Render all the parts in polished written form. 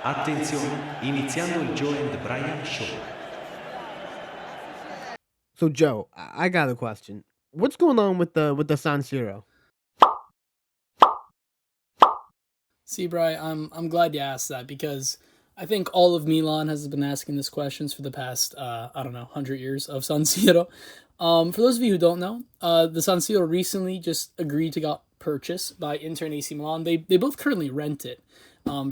Attenzione, iniziando il Joe and Brian Show. So Joe, I got a question. What's going on with the San Siro? See, Bri, I'm glad you asked that because I think all of Milan has been asking this questions for the past I don't know 100 years of San Siro. For those of you who don't know, the San Siro recently just agreed to got purchased by Inter and AC Milan. They both currently rent it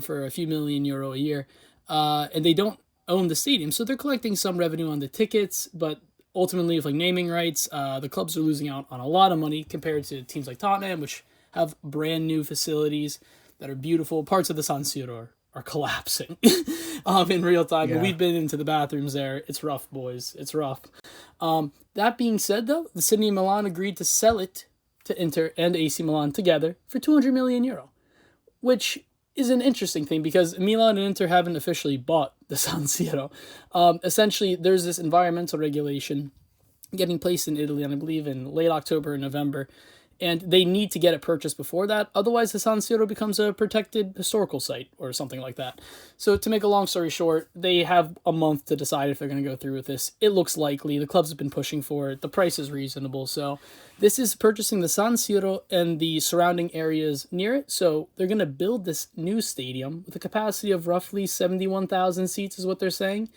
for a few million euro a year, and they don't own the stadium, so they're collecting some revenue on the tickets, but ultimately with like naming rights, the clubs are losing out on a lot of money compared to teams like Tottenham, which have brand new facilities that are beautiful. Parts of the San Siro are collapsing in real time. Yeah. We've been into the bathrooms there. It's rough, boys. It's rough. That being said, though, the city of Milan agreed to sell it to Inter and AC Milan together for 200 million euro, which is an interesting thing because Milan and Inter haven't officially bought the San Siro. Essentially, there's this environmental regulation getting placed in Italy, and I believe in late October or November, and they need to get it purchased before that. Otherwise, the San Siro becomes a protected historical site or something like that. So to make a long story short, they have a month to decide if they're going to go through with this. It looks likely. The clubs have been pushing for it. The price is reasonable. So this is purchasing the San Siro and the surrounding areas near it. So they're going to build this new stadium with a capacity of roughly 71,000 seats is what they're saying.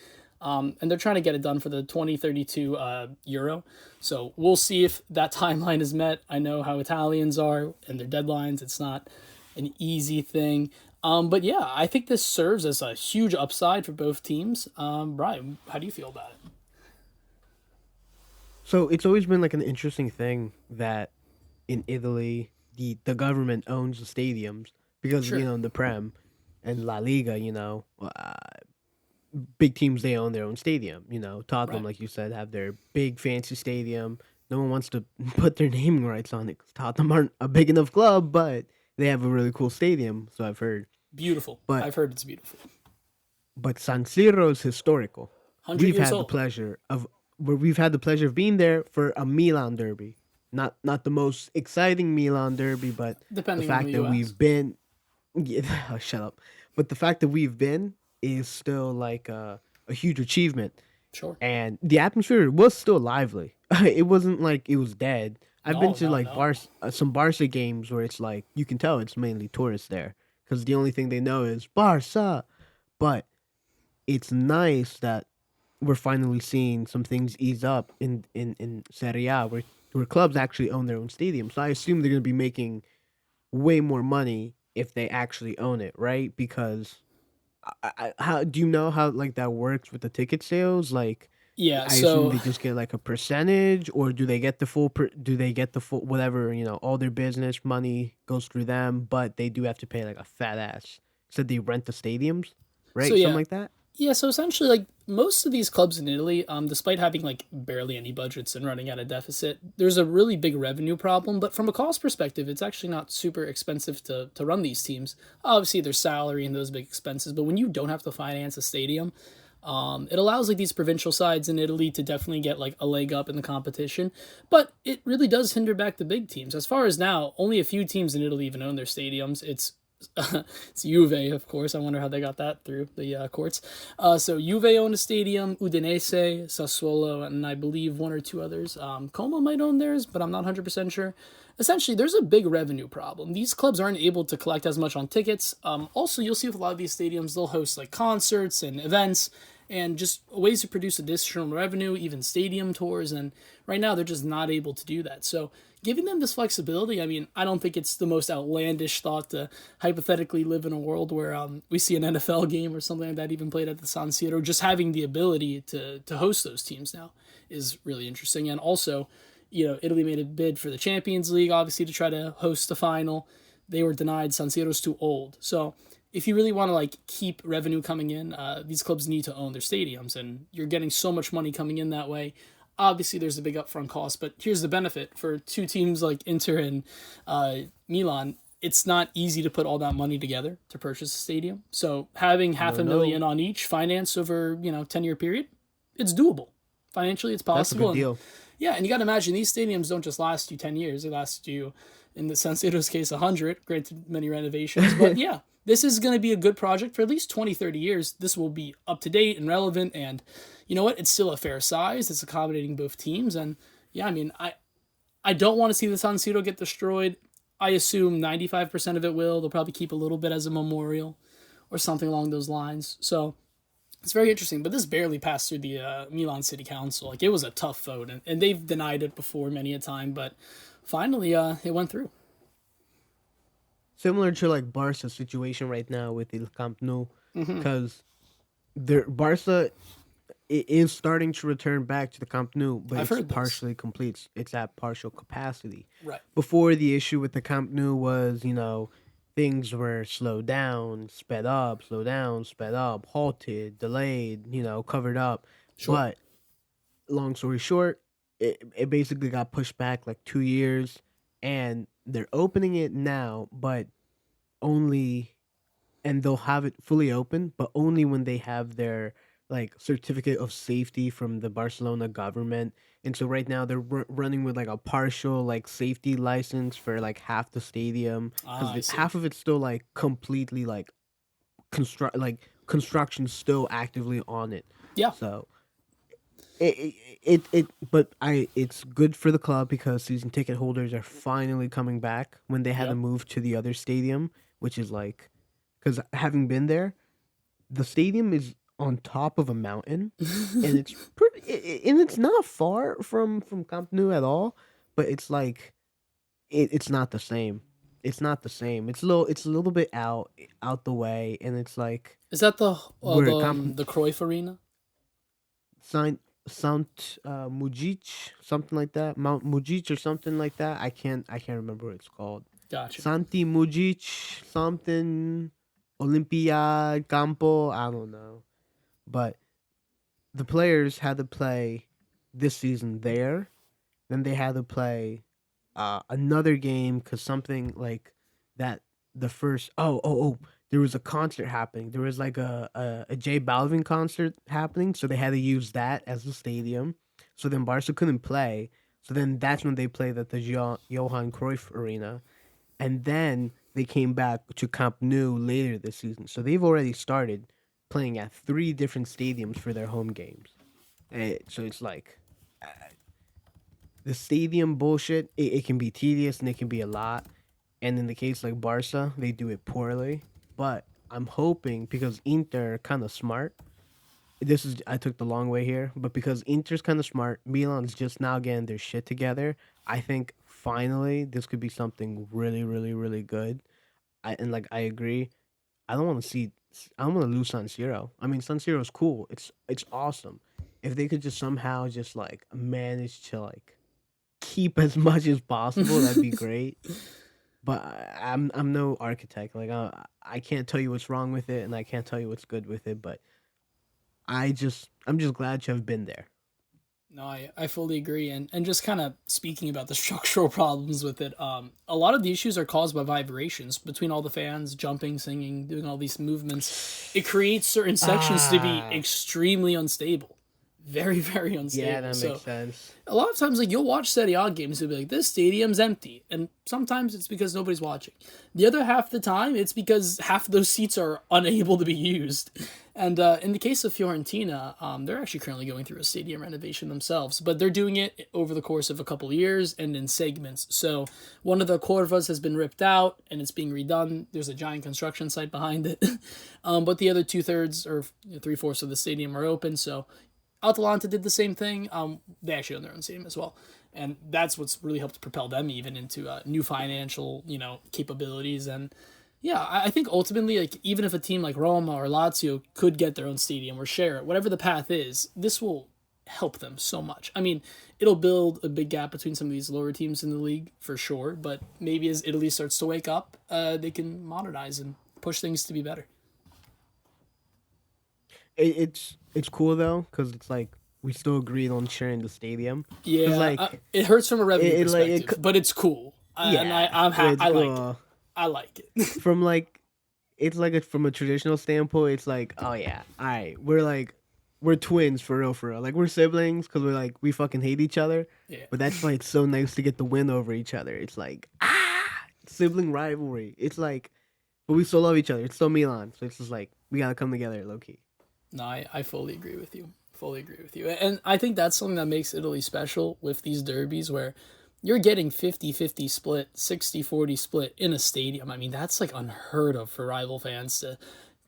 And they're trying to get it done for the 2032 Euro. So we'll see if that timeline is met. I know how Italians are and their deadlines. It's not an easy thing. But yeah, I think this serves as a huge upside for both teams. Brian, how do you feel about it? So it's always been like an interesting thing that in Italy, the government owns the stadiums because, Sure. The Prem and La Liga, big teams, they own their own stadium. Tottenham, Right. like you said, have their big fancy stadium. No one wants to put their naming rights on it because Tottenham aren't a big enough club, but they have a really cool stadium. So I've heard. Beautiful. But I've heard it's beautiful. but San Siro is historical. 100 We've years had old. the pleasure of we've had the pleasure of being there for a Milan derby. Not the most exciting Milan derby, but Depending the on fact who that you we've ask. been shut up. But the fact that we've been is still like a huge achievement. Sure. And the atmosphere was still lively. It wasn't like it was dead. I've been No, to no, like no. some Barca games where it's like you can tell it's mainly tourists there because the only thing they know is Barca. But it's nice that we're finally seeing some things ease up in Serie A where clubs actually own their own stadium. So I assume they're going to be making way more money if they actually own it, right? Because how do you know how like that works with the ticket sales? Like, Yeah, I assume so they just get like a percentage, or do they get the full? Do they get the full? Whatever, all their business money goes through them, but they do have to pay like a fat ass. So they rent the stadiums, so right? Something yeah. like that. Yeah, so essentially, like most of these clubs in Italy, despite having like barely any budgets and running at a deficit, there's a really big revenue problem. But from a cost perspective, it's actually not super expensive to run these teams. Obviously, there's salary and those big expenses, but when you don't have to finance a stadium, it allows like these provincial sides in Italy to definitely get like a leg up in the competition. But it really does hinder back the big teams. As far as now, only a few teams in Italy even own their stadiums. It's Juve, of course. I wonder how they got that through the courts. So Juve own a stadium, Udinese, Sassuolo, and I believe one or two others. Como might own theirs, but I'm not 100% sure. Essentially, there's a big revenue problem. These clubs aren't able to collect as much on tickets. Also, you'll see with a lot of these stadiums, they'll host like concerts and events and just ways to produce additional revenue, even stadium tours. And right now, they're just not able to do that. So giving them this flexibility, I mean, I don't think it's the most outlandish thought to hypothetically live in a world where we see an NFL game or something like that even played at the San Siro. Just having the ability to host those teams now is really interesting. And also, Italy made a bid for the Champions League, obviously, to try to host the final. They were denied. San Siro's too old. So if you really want to like keep revenue coming in, these clubs need to own their stadiums, and you're getting so much money coming in that way. Obviously, there's a big upfront cost, but here's the benefit for two teams like Inter and Milan. It's not easy to put all that money together to purchase a stadium. So having half No, a no, million on each financed over 10-year period, it's doable. Financially, it's that's a possible. good And deal. yeah, and you got to imagine these stadiums don't just last you 10 years; they last you In the San Siro's case, 100. Granted, many renovations, but yeah, this is going to be a good project for at least 20, 30 years. This will be up to date and relevant, and you know what? It's still a fair size. It's accommodating both teams, and yeah, I mean, I don't want to see the San Siro get destroyed. I assume 95% of it will. They'll probably keep a little bit as a memorial or something along those lines. So it's very interesting. But this barely passed through the Milan City Council. Like, it was a tough vote, and they've denied it before many a time. But finally, it went through. Similar to like Barca's situation right now with the Camp Nou, Mm-hmm. because Barca is starting to return back to the Camp Nou, but I've it's heard this. partially complete. It's at partial capacity. Right. Before, the issue with the Camp Nou was, things were slowed down, sped up, slowed down, sped up, halted, delayed, covered up. Sure. But long story short, it basically got pushed back like 2 years, and they're opening it now, but only, and they'll have it fully open, but only when they have their like certificate of safety from the Barcelona government. And so right now they're running with like a partial like safety license for like half the stadium, I because see. half of it's still like completely like construction still actively on it. Yeah. So but it's good for the club because season ticket holders are finally coming back when they had to Yep. move to the other stadium, which is like, because having been there, the stadium is on top of a mountain, and it's and it's not far from Camp Nou at all, but it's like it's not the same. It's not the same. It's a little bit out the way, and it's like Is that where Camp the Cruyff Arena? Sant Mujic, something like that. Mount Mujic or something like that. I can't remember what it's called. Gotcha. Santi Mujic something, Olympia Campo. I don't know, but the players had to play this season there. Then they had to play another game because something like that. The first there was a concert happening. There was like a J Balvin concert happening, so they had to use that as the stadium. So then Barca couldn't play. So then that's when they played at the Johan Cruyff Arena, and then they came back to Camp Nou later this season. So they've already started playing at 3 different stadiums for their home games. So it's like the stadium bullshit. It can be tedious and it can be a lot. And in the case like Barca, they do it poorly. But I'm hoping, because Inter kind of smart. I took the long way here, but because Inter's kind of smart, Milan's just now getting their shit together. I think finally this could be something really, really, really good. I agree. I don't want to see. I don't want to lose San Siro. I mean, San Siro is cool. It's awesome. If they could just somehow just like manage to like keep as much as possible, that'd be great. But I'm no architect. Like I can't tell you what's wrong with it, and I can't tell you what's good with it. But I'm just glad to have been there. No, I fully agree. And just kind of speaking about the structural problems with it, a lot of the issues are caused by vibrations between all the fans, jumping, singing, doing all these movements. It creates certain sections to be extremely unstable. Very, very unstable. Yeah, that So makes sense. a lot of times, like, you'll watch Serie A games, you'll be like, this stadium's empty. And sometimes it's because nobody's watching. The other half of the time, it's because half of those seats are unable to be used. And in the case of Fiorentina, they're actually currently going through a stadium renovation themselves, but they're doing it over the course of a couple of years and in segments. So one of the curvas has been ripped out and it's being redone. There's a giant construction site behind it. But the other 2/3 or 3/4 of the stadium are open. So Atalanta did the same thing. They actually own their own stadium as well. And that's what's really helped propel them even into new financial, capabilities. And yeah, I think ultimately, like, even if a team like Roma or Lazio could get their own stadium or share it, whatever the path is, this will help them so much. I mean, it'll build a big gap between some of these lower teams in the league for sure, but maybe as Italy starts to wake up, they can modernize and push things to be better. It's cool though, because it's like we still agreed on sharing the stadium. 'Cause, Yeah, like it hurts from a revenue it- like, perspective, but it's cool. yeah, And I'm it's I like cool. it. I like it. From like it's like from a traditional standpoint, it's like, oh yeah, all right, we're twins for real. Like we're siblings because we fucking hate each other. Yeah. But that's why it's so nice to get the win over each other. It's like sibling rivalry. It's like, but we still love each other. It's still Milan, so it's just like we gotta come together, low key. No, I fully agree with you. Fully agree with you. And I think that's something that makes Italy special with these derbies where you're getting 50-50 split, 60-40 split in a stadium. I mean, that's like unheard of for rival fans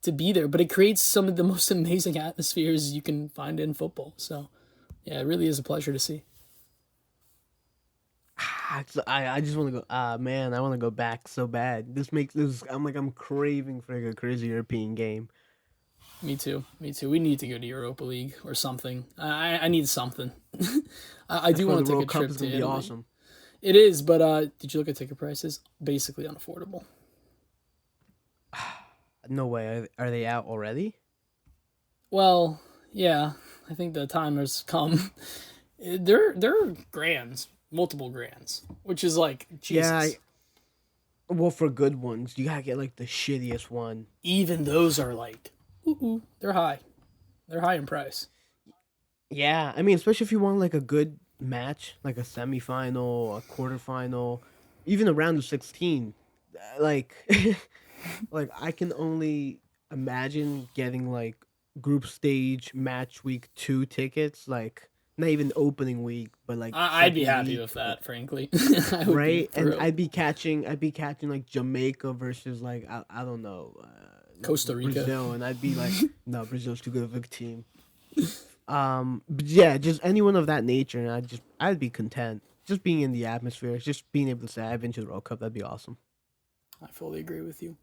to be there, but it creates some of the most amazing atmospheres you can find in football. So, yeah, it really is a pleasure to see. I just want to go. Man, I want to go back so bad. This makes this. I'm craving for like a crazy European game. Me too. Me too. We need to go to Europa League or something. I need something. I do For want the to take World a Cup trip is to gonna be Italy. awesome. It is, but did you look at ticket prices? Basically unaffordable. No way. Are they out already? Well, yeah, I think the time has come. They're grands, multiple grands, which is like Yeah. Jesus. Well, for good ones, you gotta get like the shittiest one. Even those are like, they're high. They're high in price. Yeah, I mean, especially if you want like a good match, like a semifinal, a quarterfinal, even a round of 16. Like, like I can only imagine getting like group stage match week 2 tickets, like not even opening week, but like I'd be second happy week, with that, frankly. I would be right? And thrilled. I'd be catching like Jamaica versus like I don't know, Costa Rica. Brazil, and I'd be like, no, Brazil's too good of a team. But yeah, just anyone of that nature, and I'd be content. Just being in the atmosphere, just being able to say I've been to the World Cup, that'd be awesome. I fully agree with you.